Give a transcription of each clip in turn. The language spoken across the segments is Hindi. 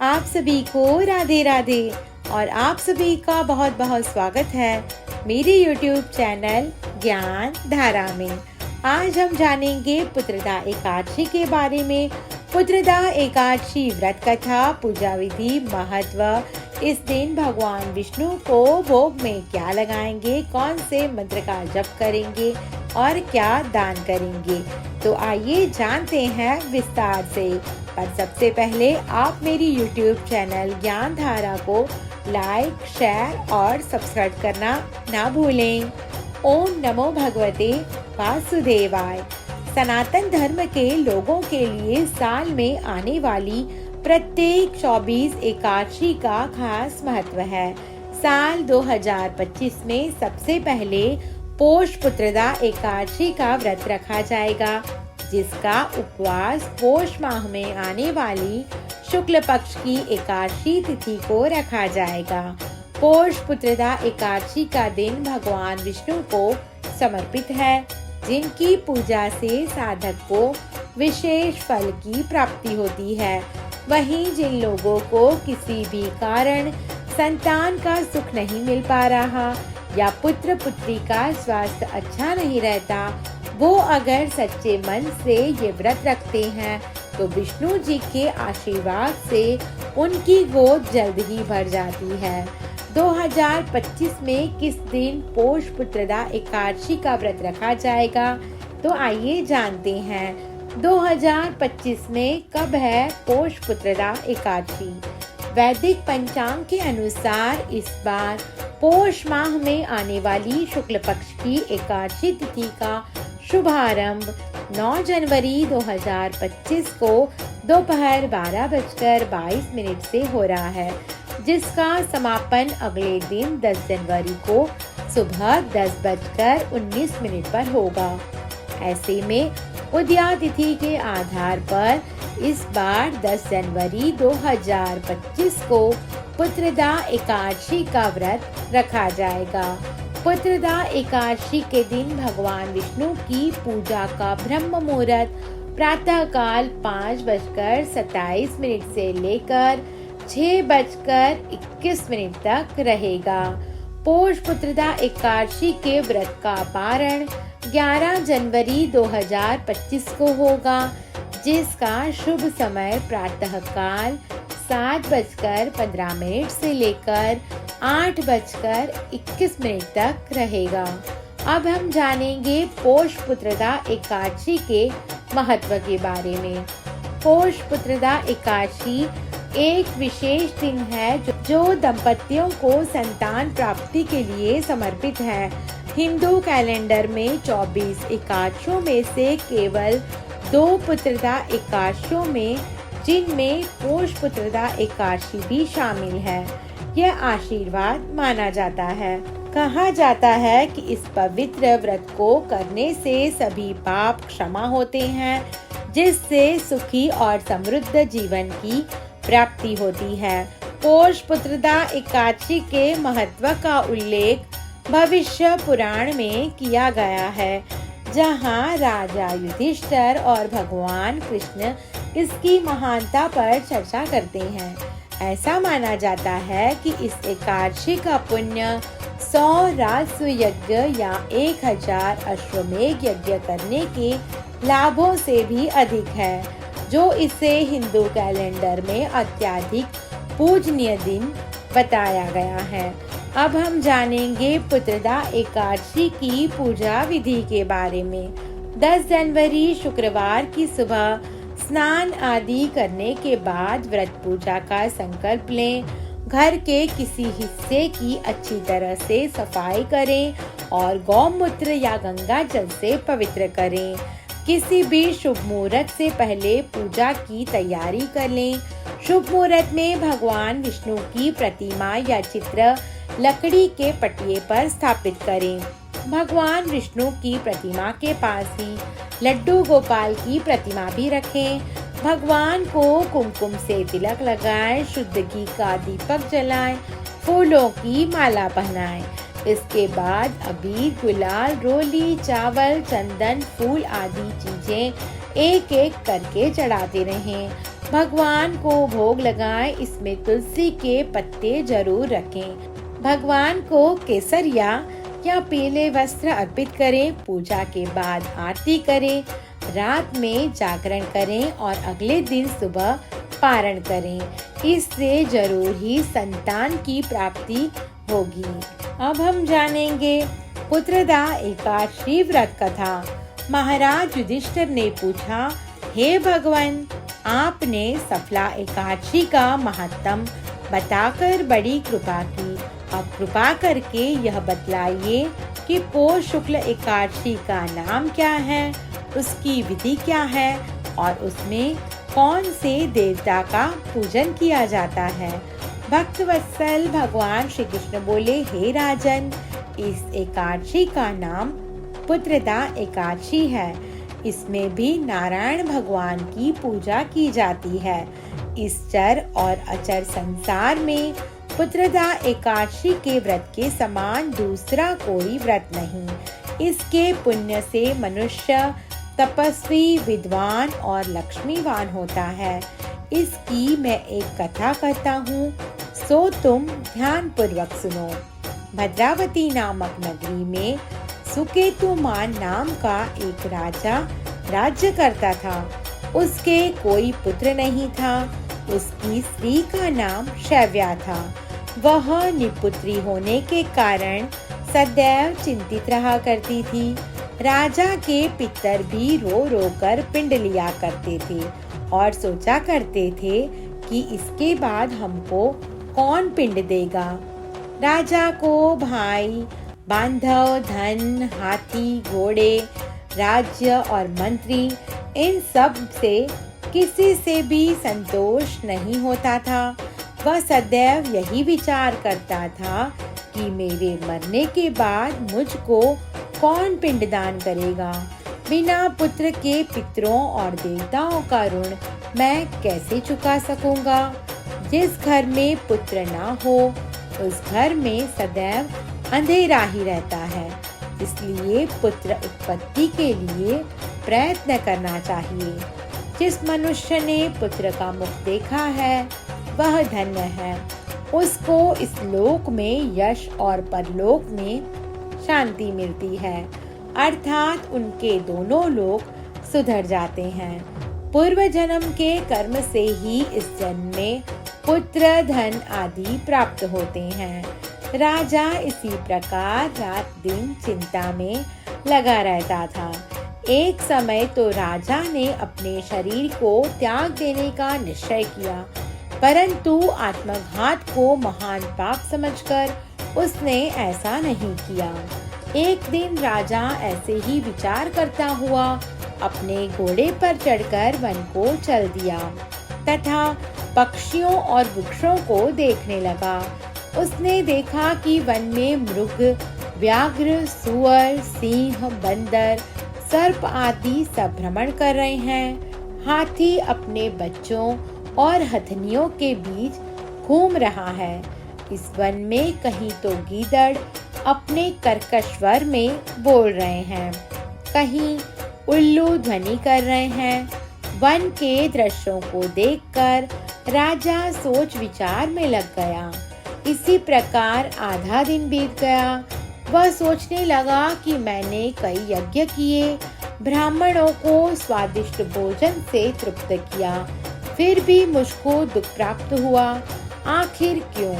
आप सभी को राधे राधे और आप सभी का बहुत बहुत स्वागत है मेरे YouTube चैनल ज्ञान धारा में। आज हम जानेंगे पुत्रदा एकादशी के बारे में। पुत्रदा एकादशी व्रत कथा, पूजा विधि, महत्व। इस दिन भगवान विष्णु को भोग में क्या लगाएंगे, कौन से मंत्र का जप करेंगे और क्या दान करेंगे। तो आइए जानते हैं विस्तार से। पर सबसे पहले आप मेरी YouTube चैनल ज्ञान धारा को लाइक, शेयर और सब्सक्राइब करना ना भूलें। ओम नमो भगवते वासुदेवाय। सनातन धर्म के लोगों के लिए साल में आने वाली प्रत्येक 24 एकादशी का खास महत्व है। साल 2025 में सबसे पहले पोष पुत्रदा एकादशी का व्रत रखा जाएगा, जिसका उपवास पोष माह में आने वाली शुक्ल पक्ष की एकादशी तिथि को रखा जाएगा। पोष पुत्रदा एकादशी का दिन भगवान विष्णु को समर्पित है, जिनकी पूजा से साधक को विशेष फल की प्राप्ति होती है। वहीं जिन लोगों को किसी भी कारण संतान का सुख नहीं मिल पा रहा या पुत्र पुत्री का स्वास्थ्य अच्छा नहीं रहता, वो अगर सच्चे मन से ये व्रत रखते हैं तो विष्णु जी के आशीर्वाद से उनकी गोद जल्द ही भर जाती है। 2025 में किस दिन पोष पुत्रदा एकादशी का व्रत रखा जाएगा, तो आइए जानते हैं। 2025 में कब है पोष पुत्रदा एकादशी। वैदिक पंचांग के अनुसार इस बार पोष माह में आने वाली शुक्ल पक्ष की एकादशी तिथि का शुभारंभ 9 जनवरी 2025 को दोपहर 12:22 से हो रहा है, जिसका समापन अगले दिन 10 जनवरी को सुबह 10:19 पर होगा। ऐसे में उदया तिथि के आधार पर इस बार 10 जनवरी 2025 को पुत्रदा एकादशी का व्रत रखा जाएगा। पुत्रदा एकादशी के दिन भगवान विष्णु की पूजा का ब्रह्म मुहूर्त प्रातः काल 5:27 से लेकर 6:21 तक रहेगा। पोष पुत्रदा एकादशी के व्रत का पारण 11 जनवरी 2025 को होगा, जिसका शुभ समय प्रातः काल 7:15 से लेकर 8:21 तक रहेगा। अब हम जानेंगे पोष पुत्रदा एकादशी के महत्व के बारे में। पोष पुत्रदा एकादशी एक विशेष दिन है जो दंपतियों को संतान प्राप्ति के लिए समर्पित है। हिंदू कैलेंडर में 24 एकादशियों में से केवल 2 पुत्रदा एकादशियों में, जिनमें पोष पुत्रदा एकादशी भी शामिल है, यह आशीर्वाद माना जाता है। कहा जाता है कि इस पवित्र व्रत को करने से सभी पाप क्षमा होते हैं, जिससे सुखी और समृद्ध जीवन की प्राप्ति होती है। पोष पुत्रदा एकादशी के महत्व का उल्लेख भविष्य पुराण में किया गया है, जहाँ राजा युधिष्ठिर और भगवान कृष्ण इसकी महानता पर चर्चा करते हैं। ऐसा माना जाता है कि इस एकादशी का पुण्य 100 राजस्व यज्ञ या 1000 अश्वमेध यज्ञ करने के लाभों से भी अधिक है, जो इसे हिंदू कैलेंडर में अत्यधिक पूजनीय दिन बताया गया है। अब हम जानेंगे पुत्रदा एकादशी की पूजा विधि के बारे में। 10 जनवरी शुक्रवार की सुबह स्नान आदि करने के बाद व्रत पूजा का संकल्प लें। घर के किसी हिस्से की अच्छी तरह से सफाई करें और गौमूत्र या गंगा जल से पवित्र करें। किसी भी शुभ मुहूर्त से पहले पूजा की तैयारी कर लें। शुभ मुहूर्त में भगवान विष्णु की प्रतिमा या चित्र लकड़ी के पटिये पर स्थापित करें। भगवान विष्णु की प्रतिमा के पास ही लड्डू गोपाल की प्रतिमा भी रखें। भगवान को कुमकुम से तिलक लगाएं, शुद्ध घी का दीपक जलाएं, फूलों की माला पहनाएं। इसके बाद अबीर, गुलाल, रोली, चावल, चंदन, फूल आदि चीजें एक एक करके चढ़ाते रहें। भगवान को भोग लगाएं, इसमें तुलसी के पत्ते जरूर रखें। भगवान को केसरिया या पीले वस्त्र अर्पित करें। पूजा के बाद आरती करें, रात में जागरण करें और अगले दिन सुबह पारण करें। इससे जरूर ही संतान की प्राप्ति होगी। अब हम जानेंगे पुत्रदा एकादशी व्रत कथा। महाराज युधिष्ठिर ने पूछा, हे भगवान, आपने सफला एकादशी का महत्तम बताकर बड़ी कृपा की। अब कृपा करके यह बतलाइए कि पौष शुक्ल एकादशी का नाम क्या है, उसकी विधि क्या है और उसमें कौन से देवता का पूजन किया जाता है। भक्त वत्सल भगवान श्री कृष्ण बोले, हे राजन, इस एकादशी का नाम पुत्रदा एकादशी है। इसमें भी नारायण भगवान की पूजा की जाती है। इस चर और अचर संसार में पुत्रदा एकादशी के व्रत के समान दूसरा कोई व्रत नहीं। इसके पुण्य से मनुष्य तपस्वी, विद्वान और लक्ष्मीवान होता है। इसकी मैं एक कथा कहता हूँ, सो तुम ध्यान पूर्वक सुनो। भद्रावती नामक नगरी में सुकेतुमान नाम का एक राजा राज्य करता था। उसके कोई पुत्र नहीं था। उसकी स्त्री का नाम शैव्या था। वह निपुत्री होने के कारण सदैव चिंतित रहा करती थी। राजा के पितर भी रो रो कर पिंड लिया करते थे और सोचा करते थे कि इसके बाद हमको कौन पिंड देगा। राजा को भाई, बांधव, धन, हाथी, घोड़े, राज्य और मंत्री, इन सब से किसी से भी संतोष नहीं होता था। वह सदैव यही विचार करता था कि मेरे मरने के बाद मुझको कौन पिंडदान करेगा। बिना पुत्र के पितरों और देवताओं का ऋण मैं कैसे चुका सकूंगा। जिस घर में पुत्र ना हो उस घर में सदैव अंधेरा ही रहता है। इसलिए पुत्र उत्पत्ति के लिए प्रयत्न करना चाहिए। जिस मनुष्य ने पुत्र का मुख देखा है वह धन्य है। उसको इस लोक में यश और परलोक में शांति मिलती है, अर्थात उनके दोनों लोक सुधर जाते हैं। पूर्व जन्म के कर्म से ही इस जन्म में पुत्र, धन आदि प्राप्त होते हैं। राजा इसी प्रकार रात दिन चिंता में लगा रहता था। एक समय तो राजा ने अपने शरीर को त्याग देने का निश्चय किया, परंतु आत्मघात को महान पाप समझकर उसने ऐसा नहीं किया। एक दिन राजा ऐसे ही विचार करता हुआ अपने घोड़े पर चढ़कर वन को चल दिया तथा पक्षियों और वृक्षों को देखने लगा। उसने देखा कि वन में मृग, व्याघ्र, सुअर, सिंह, बंदर, सर्प आदि सब भ्रमण कर रहे हैं। हाथी अपने बच्चों और हथनियों के बीच घूम रहा है। इस वन में कहीं तो गीदड़ अपने कर्कश स्वर में बोल रहे हैं, कहीं उल्लू ध्वनि कर रहे हैं। वन के दृश्यों को देखकर राजा सोच विचार में लग गया। इसी प्रकार आधा दिन बीत गया। वह सोचने लगा कि मैंने कई यज्ञ किए, ब्राह्मणों को स्वादिष्ट भोजन से तृप्त किया, फिर भी मुझको दुख प्राप्त हुआ। आखिर क्यों?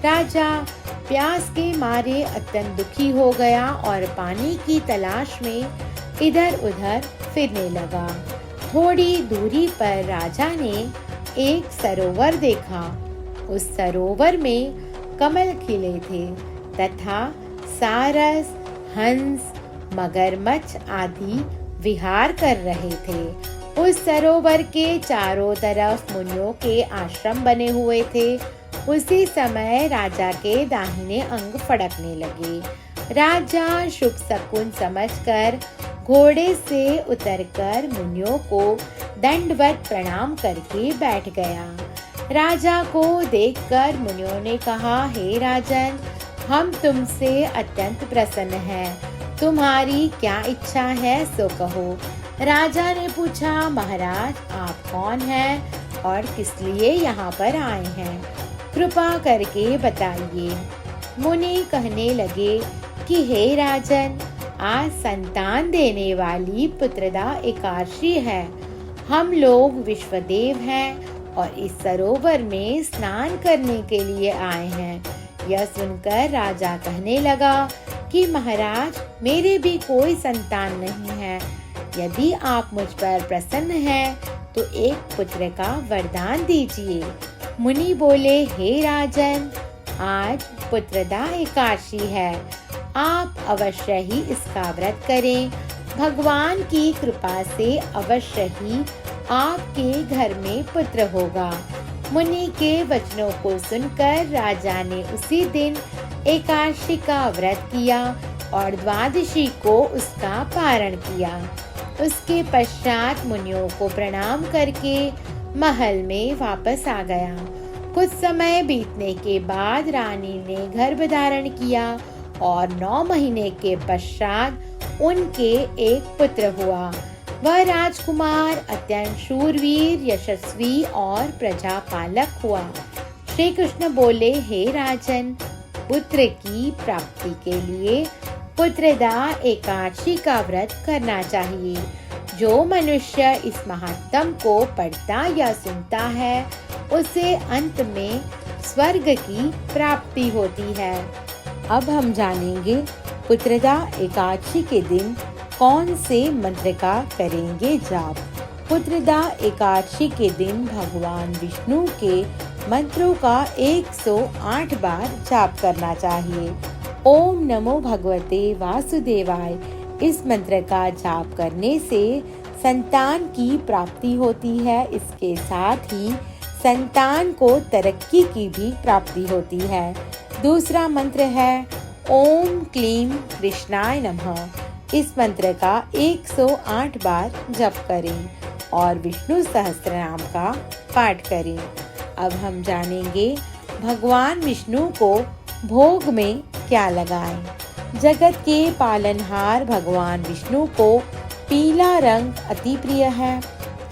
राजा प्यास के मारे अत्यंत दुखी हो गया और पानी की तलाश में इधर उधर फिरने लगा। थोड़ी दूरी पर राजा ने एक सरोवर देखा। उस सरोवर में कमल खिले थे तथा सारस, हंस, मगरमच्छ आदि विहार कर रहे थे। उस सरोवर के चारों तरफ मुनियों के आश्रम बने हुए थे। उसी समय राजा के दाहिने अंग फड़कने लगे। राजा शुभ शकुन समझकर घोड़े से उतरकर मुनियों को दंडवत प्रणाम करके बैठ गया। राजा को देखकर मुनियों ने कहा, हे राजन, हम तुमसे अत्यंत प्रसन्न हैं। तुम्हारी क्या इच्छा है सो कहो। राजा ने पूछा, महाराज आप कौन हैं? और किस लिए यहाँ पर आए हैं, कृपा करके बताइए। मुनि कहने लगे कि हे राजन, आज संतान देने वाली पुत्रदा एकादशी है। हम लोग विश्वदेव हैं और इस सरोवर में स्नान करने के लिए आए हैं। यह सुनकर राजा कहने लगा कि महाराज, मेरे भी कोई संतान नहीं है। यदि आप मुझ पर प्रसन्न हैं तो एक पुत्र का वरदान दीजिए। मुनि बोले, हे राजन, आज पुत्रदा एकादशी है, आप अवश्य ही इसका व्रत करें। भगवान की कृपा से अवश्य ही आपके घर में पुत्र होगा। मुनि के वचनों को सुनकर राजा ने उसी दिन एकादशी का व्रत किया और द्वादशी को उसका पारण किया। उसके पश्चात मुनियों को प्रणाम करके महल में वापस आ गया। कुछ समय बीतने के बाद रानी ने गर्भ धारण किया और 9 महीने के पश्चात उनके एक पुत्र हुआ। वह राजकुमार अत्यंत शूरवीर, यशस्वी और प्रजापालक हुआ। श्री कृष्ण बोले, हे राजन, पुत्र की प्राप्ति के लिए पुत्रदा एकादशी का व्रत करना चाहिए। जो मनुष्य इस महात्म को पढ़ता या सुनता है, उसे अंत में स्वर्ग की प्राप्ति होती है। अब हम जानेंगे पुत्रदा एकादशी के दिन कौन से मंत्र का करेंगे जाप। पुत्रदा एकादशी के दिन भगवान विष्णु के मंत्रों का 108 बार जाप करना चाहिए। ओम नमो भगवते वासुदेवाय, इस मंत्र का जाप करने से संतान की प्राप्ति होती है। इसके साथ ही संतान को तरक्की की भी प्राप्ति होती है। दूसरा मंत्र है ओम क्लीम कृष्णाय नमः। इस मंत्र का 108 बार जप करें और विष्णु सहस्त्रनाम का पाठ करें। अब हम जानेंगे भगवान विष्णु को भोग में क्या लगाएं। जगत के पालनहार भगवान विष्णु को पीला रंग अति प्रिय है।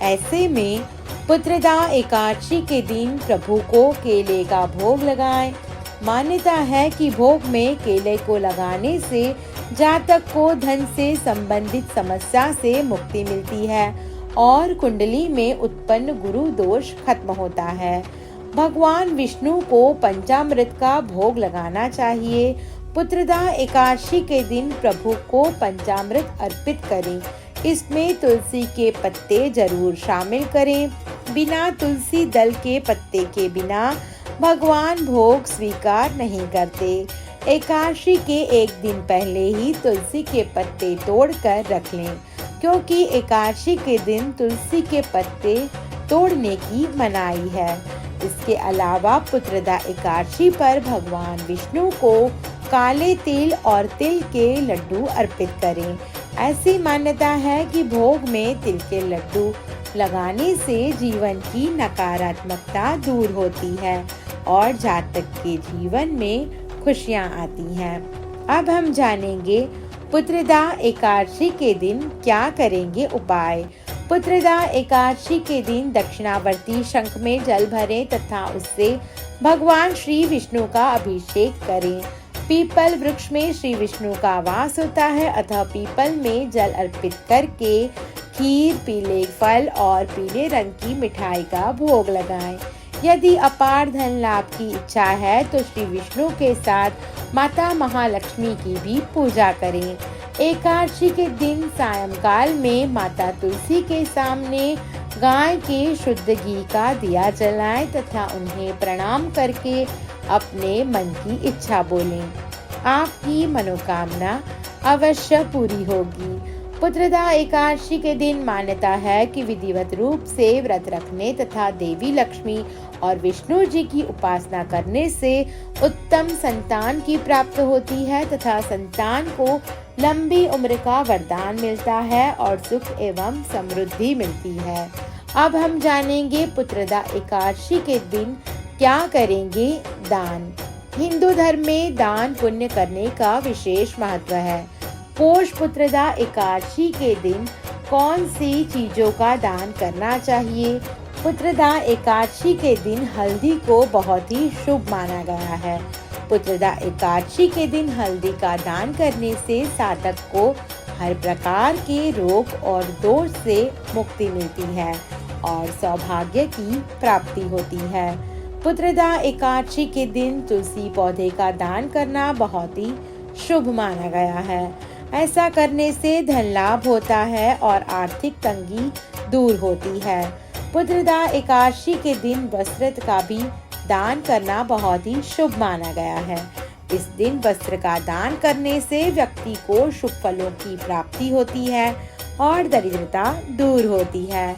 ऐसे में पुत्रदा एकादशी के दिन प्रभु को केले का भोग लगाएं। मान्यता है कि भोग में केले को लगाने से जातक को धन से संबंधित समस्या से मुक्ति मिलती है और कुंडली में उत्पन्न गुरु दोष खत्म होता है। भगवान विष्णु को पंचामृत का भोग लगाना चाहिए। पुत्रदा एकादशी के दिन प्रभु को पंचामृत अर्पित करें। इसमें तुलसी के पत्ते जरूर शामिल करें। बिना तुलसी दल के पत्ते के बिना भगवान भोग स्वीकार नहीं करते। एकादशी के एक दिन पहले ही तुलसी के पत्ते तोड़कर रख लें, क्योंकि एकादशी के दिन तुलसी के पत्ते तोड़ने की मनाही है। इसके अलावा पुत्रदा एकादशी पर भगवान विष्णु को काले तिल और तिल के लड्डू अर्पित करें। ऐसी मान्यता है कि भोग में तिल के लड्डू लगाने से जीवन की नकारात्मकता दूर होती है और जातक के जीवन में खुशियां आती हैं। अब हम जानेंगे पुत्रदा एकादशी के दिन क्या करेंगे उपाय। पुत्रदा एकादशी के दिन दक्षिणावर्ती शंख में जल भरें तथा उससे भगवान श्री विष्णु का अभिषेक करें। पीपल वृक्ष में श्री विष्णु का वास होता है, अतः पीपल में जल अर्पित करके खीर, पीले फल और पीले रंग की मिठाई का भोग लगाएं। यदि अपार धन लाभ की इच्छा है तो श्री विष्णु के साथ माता महालक्ष्मी की भी पूजा करें। एकादशी के दिन सायंकाल में माता तुलसी के सामने गाय के शुद्ध घी का दिया जलाएं तथा उन्हें प्रणाम करके अपने मन की इच्छा बोलें। आपकी मनोकामना अवश्य पूरी होगी। पुत्रदा एकादशी के दिन मान्यता है कि विधिवत रूप से व्रत रखने तथा देवी लक्ष्मी और विष्णु जी की उपासना करने से उत्तम संतान की प्राप्ति होती है तथा संतान को लंबी उम्र का वरदान मिलता है और सुख एवं समृद्धि मिलती है। अब हम जानेंगे पुत्रदा एकादशी के दिन क्या करेंगे दान। हिंदू धर्म में दान पुण्य करने का विशेष महत्व है। पोष पुत्रदा एकादशी के दिन कौन सी चीजों का दान करना चाहिए। पुत्रदा एकादशी के दिन हल्दी को बहुत ही शुभ माना गया है। पुत्रदा एकादशी के दिन हल्दी का दान करने से साधक को हर प्रकार के रोग और दोष से मुक्ति मिलती है और सौभाग्य की प्राप्ति होती है। पुत्रदा एकादशी के दिन तुलसी पौधे का दान करना बहुत ही शुभ माना गया है। ऐसा करने से धन लाभ होता है और आर्थिक तंगी दूर होती है। पुत्रदा एकादशी के दिन वस्त्र का भी दान करना बहुत ही शुभ माना गया है। इस दिन वस्त्र का दान करने से व्यक्ति को शुभ फलों की प्राप्ति होती है और दरिद्रता दूर होती है।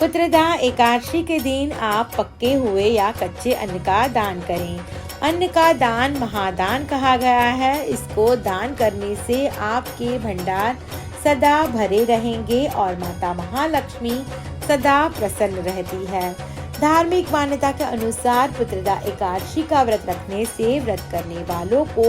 पुत्रदा एकादशी के दिन आप पके हुए या कच्चे अन्न का दान करें। अन्न का दान महादान कहा गया है। इसको दान करने से आपके भंडार सदा भरे रहेंगे और माता महालक्ष्मी सदा प्रसन्न रहती है। धार्मिक मान्यता के अनुसार पुत्रदा एकादशी का व्रत रखने से व्रत करने वालों को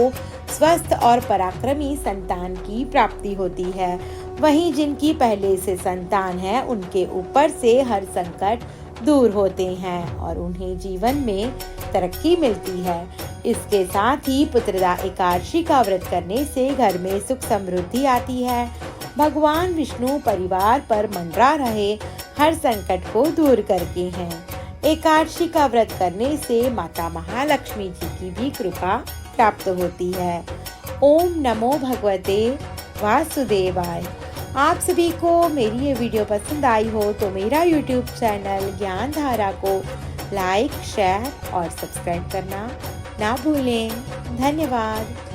स्वस्थ और पराक्रमी संतान की प्राप्ति होती है। वहीं जिनकी पहले से संतान है उनके ऊपर से हर संकट दूर होते हैं और उन्हें जीवन में तरक्की मिलती है। इसके साथ ही पुत्रदा एकादशी का व्रत करने से घर में सुख समृद्धि आती है। भगवान विष्णु परिवार पर मंडरा रहे हर संकट को दूर करते हैं। एकादशी का व्रत करने से माता महालक्ष्मी जी की भी कृपा प्राप्त होती है। ओम नमो भगवते वासुदेवाय। आप सभी को मेरी ये वीडियो पसंद आई हो तो मेरा यूट्यूब चैनल ज्ञान धारा को लाइक, शेयर और सब्सक्राइब करना ना भूलें। धन्यवाद।